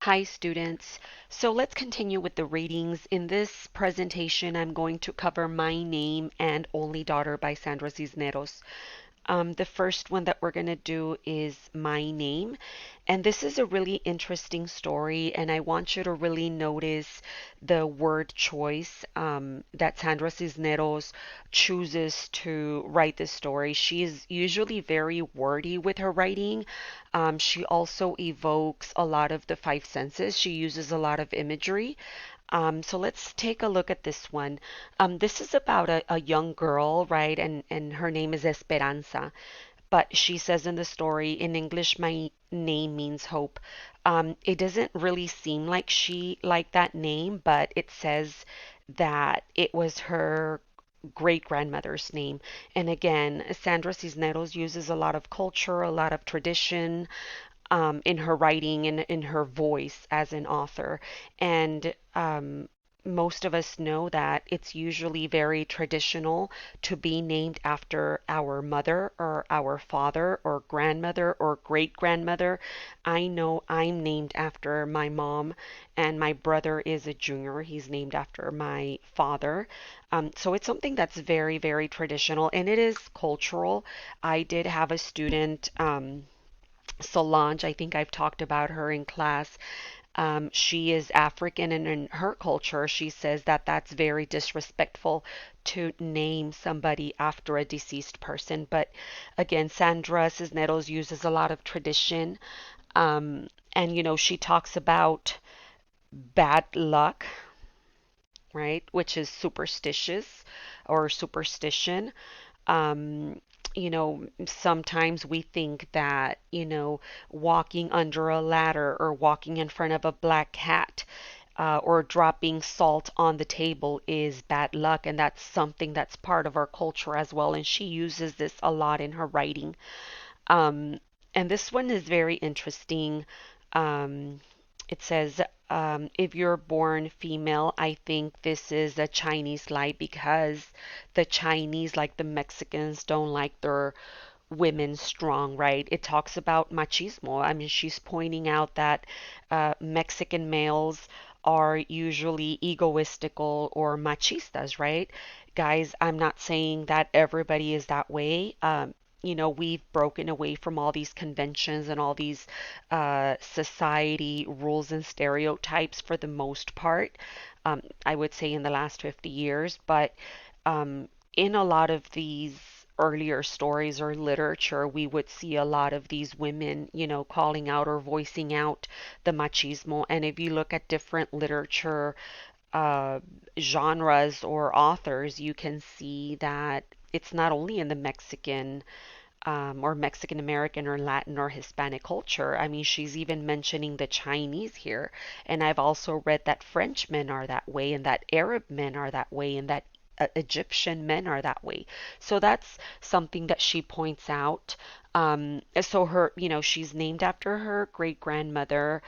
Hi, students. So let's continue with the readings. In this presentation, I'm going to cover My Name and Only Daughter by Sandra Cisneros. The first one that we're going to do is My Name. And this is a really interesting story, and I want you to really notice the word choice that Sandra Cisneros chooses to write this story. She is usually very wordy with her writing. She also evokes a lot of the five senses. She uses a lot of imagery. So let's take a look at this one. This is about a young girl, right? And her name is Esperanza. But she says in the story, in English, my name means hope. It doesn't really seem like she liked that name, but it says that it was her great grandmother's name. And again, Sandra Cisneros uses a lot of culture, a lot of tradition, in her writing and in her voice as an author. And most of us know that it's usually very traditional to be named after our mother or our father or grandmother or great grandmother. I know I'm named after my mom, and my brother is a junior. He's named after my father. So it's something that's very, very traditional and it is cultural. I did have a student. Solange, I think I've talked about her in class. She is African, and in her culture, she says that that's very disrespectful to name somebody after a deceased person. But again, Sandra Cisneros uses a lot of tradition. And, she talks about bad luck, right, which is superstitious or superstition. Um, Sometimes we think that, walking under a ladder or walking in front of a black cat or dropping salt on the table is bad luck, and that's something that's part of our culture as well. And she uses this a lot in her writing. Um, and this one is very interesting. Um, it says, if you're born female, I think this is a Chinese lie because the Chinese, like the Mexicans, don't like their women strong, right? It talks about machismo. I mean, she's pointing out that Mexican males are usually egoistical or machistas, right? Guys, I'm not saying that everybody is that way. We've broken away from all these conventions and all these society rules and stereotypes for the most part. I would say in the last 50 years, but in a lot of these earlier stories or literature, we would see a lot of these women, calling out or voicing out the machismo. And if you look at different literature uh, genres or authors, you can see that it's not only in the Mexican or Mexican American or Latin or Hispanic culture. I mean, she's even mentioning the Chinese here. And I've also read that French men are that way, and that Arab men are that way, and that Egyptian men are that way. So that's something that she points out. So she's named after her great grandmother.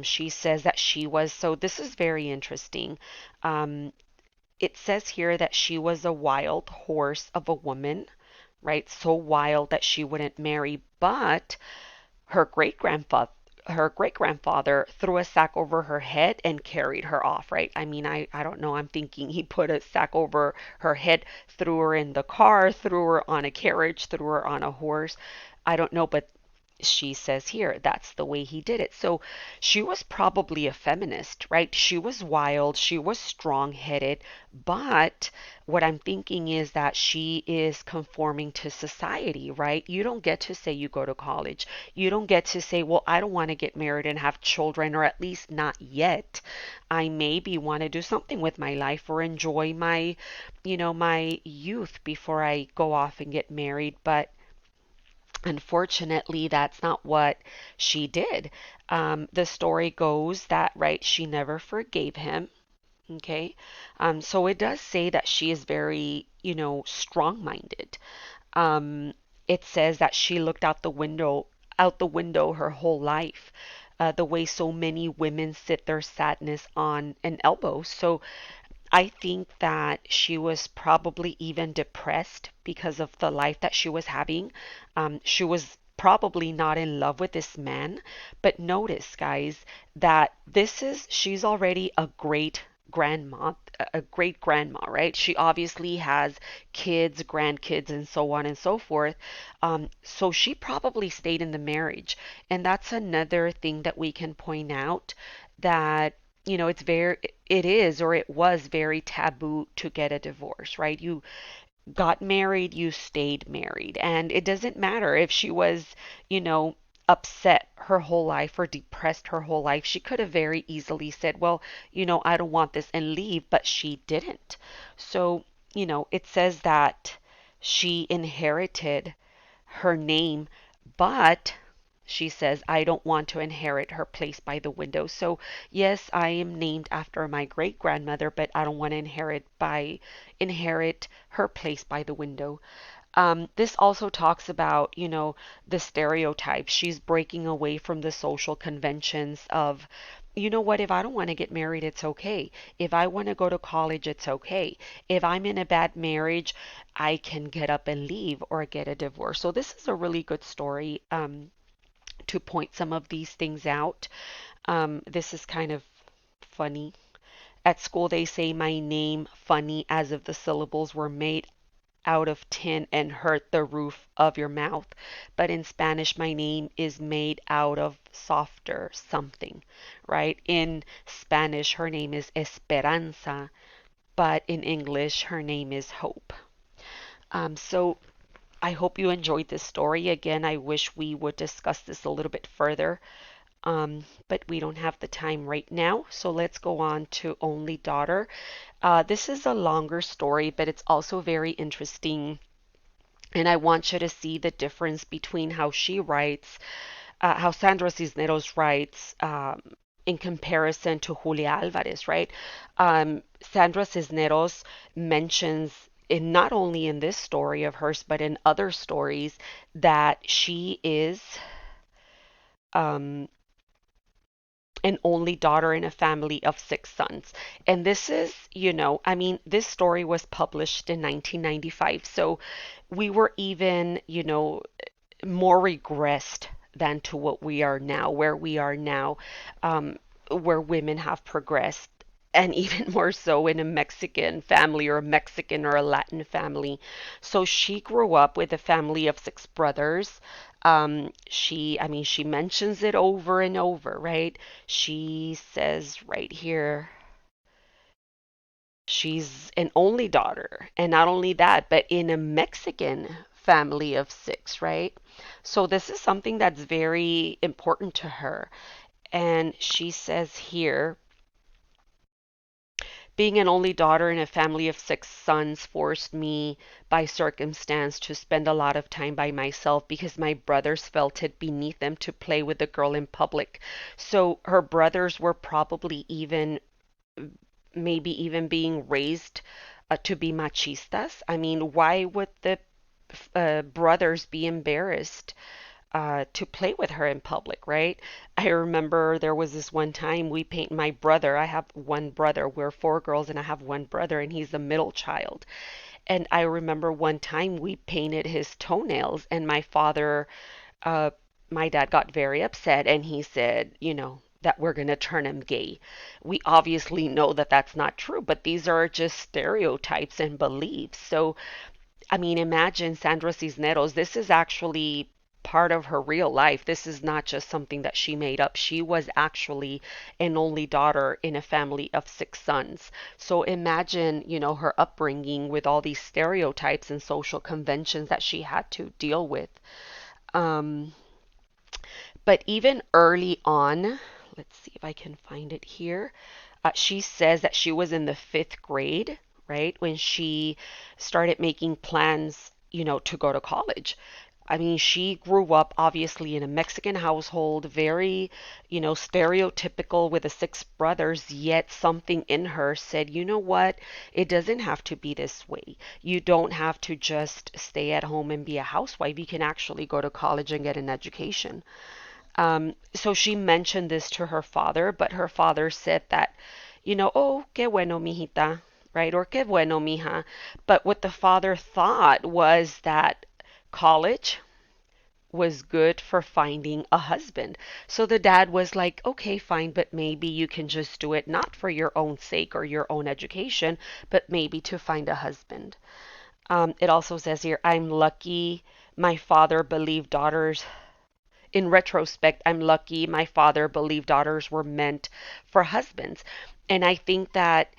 She says that she was, so this is very interesting. Um, it says here that she was a wild horse of a woman, right? So wild that she wouldn't marry, but her great grandfather threw a sack over her head and carried her off, right? I mean, I don't know. I'm thinking he put a sack over her head, threw her in the car, threw her on a carriage, threw her on a horse. I don't know, but she says here that's the way he did it. So she was probably a feminist, right? She was wild, she was strong-headed, but what I'm thinking is that she is conforming to society, right? You don't get to say you go to college. You don't get to say, well, I don't want to get married and have children, or at least not yet. I maybe want to do something with my life or enjoy my youth before I go off and get married. But unfortunately, that's not what she did. The story goes that, right, she never forgave him. Okay. So it does say that she is very, strong-minded. Um, it says that she looked out the window her whole life, the way so many women sit their sadness on an elbow. So I think that she was probably even depressed because of the life that she was having. She was probably not in love with this man, but notice, guys, that she's already a great grandma, right? She obviously has kids, grandkids, and so on and so forth. So she probably stayed in the marriage. And that's another thing that we can point out, that it is, or it was very taboo to get a divorce, right? You got married, you stayed married. And it doesn't matter if she was, you know, upset her whole life or depressed her whole life. She could have very easily said, well, I don't want this, and leave, but she didn't. So, it says that she inherited her name, but she says, I don't want to inherit her place by the window. So, yes, I am named after my great grandmother, but I don't want to inherit her place by the window. This also talks about, the stereotypes. She's breaking away from the social conventions of, you know what, if I don't want to get married, it's okay. If I want to go to college, it's okay. If I'm in a bad marriage, I can get up and leave or get a divorce. So this is a really good story, to point some of these things out. This is kind of funny. At school, they say my name funny as if the syllables were made out of tin and hurt the roof of your mouth. But in Spanish, my name is made out of softer something, right? In Spanish, her name is Esperanza, but in English, her name is Hope. So I hope you enjoyed this story. Again, I wish we would discuss this a little bit further, but we don't have the time right now. So let's go on to Only Daughter. This is a longer story, but it's also very interesting. And I want you to see the difference between how she writes, how Sandra Cisneros writes, in comparison to Julia Alvarez, right? Sandra Cisneros mentions, not only in this story of hers, but in other stories, that she is um, an only daughter in a family of six sons. And this is, I mean, this story was published in 1995. So we were even, more regressed than to what we are now, where we are now, where women have progressed. And even more so in a Mexican family, or a Mexican or a Latin family. So she grew up with a family of six brothers. I mean, she mentions it over and over, right? She says right here, she's an only daughter. And not only that, but in a Mexican family of six, right? So this is something that's very important to her. And she says here, being an only daughter in a family of six sons forced me by circumstance to spend a lot of time by myself because my brothers felt it beneath them to play with the girl in public. So her brothers were probably even, maybe even being raised to be machistas. I mean, why would the brothers be embarrassed to play with her in public, right? I remember there was this one time we paint my brother. I have one brother. We're four girls, and I have one brother, and he's the middle child. And I remember one time we painted his toenails, and uh, my dad got very upset, and he said, that we're going to turn him gay. We obviously know that that's not true, but these are just stereotypes and beliefs. So I mean, imagine Sandra Cisneros. This is actually part of her real life. This is not just something that she made up. She was actually an only daughter in a family of six sons. So imagine, her upbringing with all these stereotypes and social conventions that she had to deal with. Um, but even early on, let's see if I can find it here. She says that she was in the fifth grade, right, when she started making plans, to go to college. I mean, she grew up obviously in a Mexican household, very, stereotypical with the six brothers, yet something in her said, you know what? It doesn't have to be this way. You don't have to just stay at home and be a housewife. You can actually go to college and get an education. So she mentioned this to her father, but her father said that, oh, qué bueno, mijita, right? Or qué bueno, mija. But what the father thought was that college was good for finding a husband. So the dad was like, okay, fine, but maybe you can just do it not for your own sake or your own education, but maybe to find a husband. It also says here, I'm lucky my father believed daughters. In retrospect, I'm lucky my father believed daughters were meant for husbands. And I think that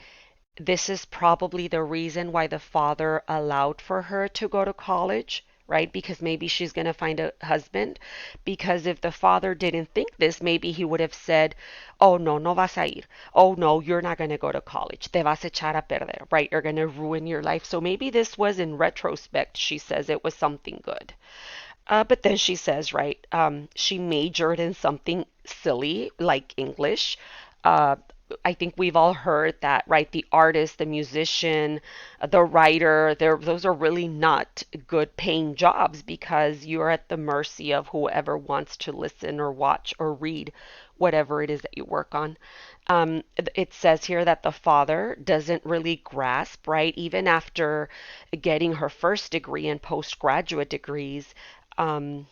this is probably the reason why the father allowed for her to go to college, right? Because maybe she's going to find a husband. Because if the father didn't think this, maybe he would have said, oh, no, no vas a ir. Oh, no, you're not going to go to college. Te vas a echar a perder, right? You're going to ruin your life. So maybe this was, in retrospect, she says it was something good. But then she says, right, she majored in something silly like English. Uh, I think we've all heard that, right? The artist, the musician, the writer, those are really not good paying jobs because you're at the mercy of whoever wants to listen or watch or read whatever it is that you work on. It says here that the father doesn't really grasp, right? Even after getting her first degree and postgraduate degrees, um,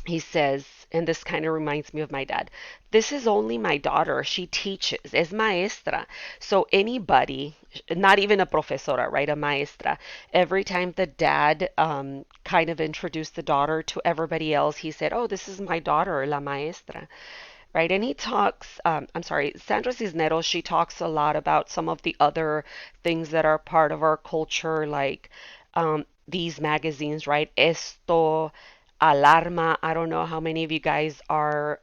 he says, and this kind of reminds me of my dad, this is only my daughter. She teaches, es maestra. So anybody, not even a profesora, right? A maestra. Every time the dad kind of introduced the daughter to everybody else, he said, oh, this is my daughter, la maestra. Right, and he talks, I'm sorry, Sandra Cisneros, she talks a lot about some of the other things that are part of our culture, like these magazines, right? Esto, Alarma. I don't know how many of you guys are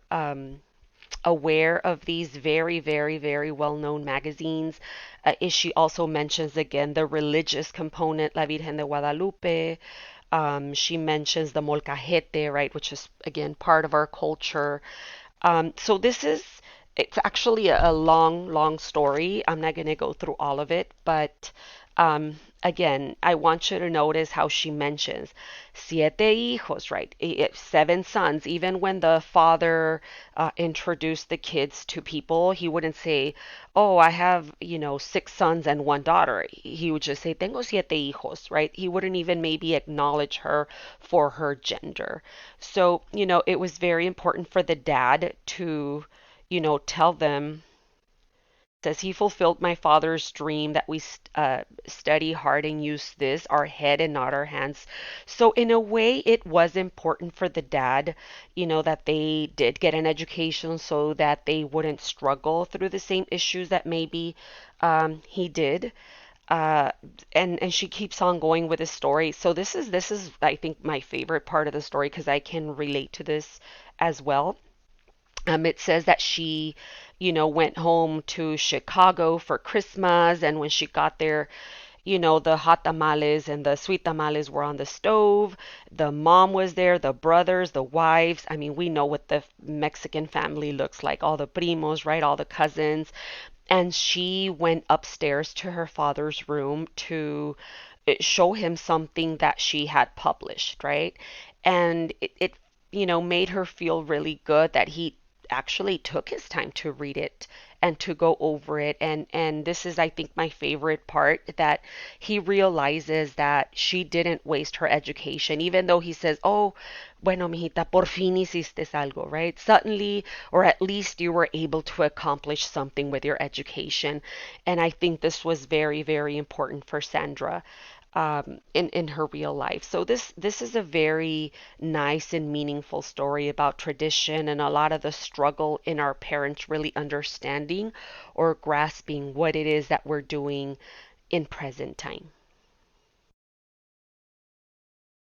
aware of these very, very, very well-known magazines. She also mentions again the religious component, La Virgen de Guadalupe. She mentions the molcajete, right, which is again part of our culture. So it's actually a long, long story. I'm not going to go through all of it, but again, I want you to notice how she mentions siete hijos, right? Seven sons. Even when the father introduced the kids to people, he wouldn't say, oh, I have, six sons and one daughter. He would just say, tengo siete hijos, right? He wouldn't even maybe acknowledge her for her gender. So, it was very important for the dad to, tell them, says he fulfilled my father's dream that we study hard and use this, our head and not our hands. So in a way, it was important for the dad, that they did get an education so that they wouldn't struggle through the same issues that maybe he did. Uh, and she keeps on going with the story. So this is I think my favorite part of the story because I can relate to this as well. It says that she, went home to Chicago for Christmas, and when she got there, the hot tamales and the sweet tamales were on the stove. The mom was there, the brothers, the wives. I mean, we know what the Mexican family looks like, all the primos, right? All the cousins. And she went upstairs to her father's room to show him something that she had published, right? And it made her feel really good that he actually took his time to read it and to go over it. And this is, I think, my favorite part, that he realizes that she didn't waste her education, even though he says, oh, bueno, mijita, por fin hiciste algo, right? Suddenly, or at least you were able to accomplish something with your education. And I think this was very, very important for Sandra in her real life. So this is a very nice and meaningful story about tradition and a lot of the struggle in our parents really understanding or grasping what it is that we're doing in present time.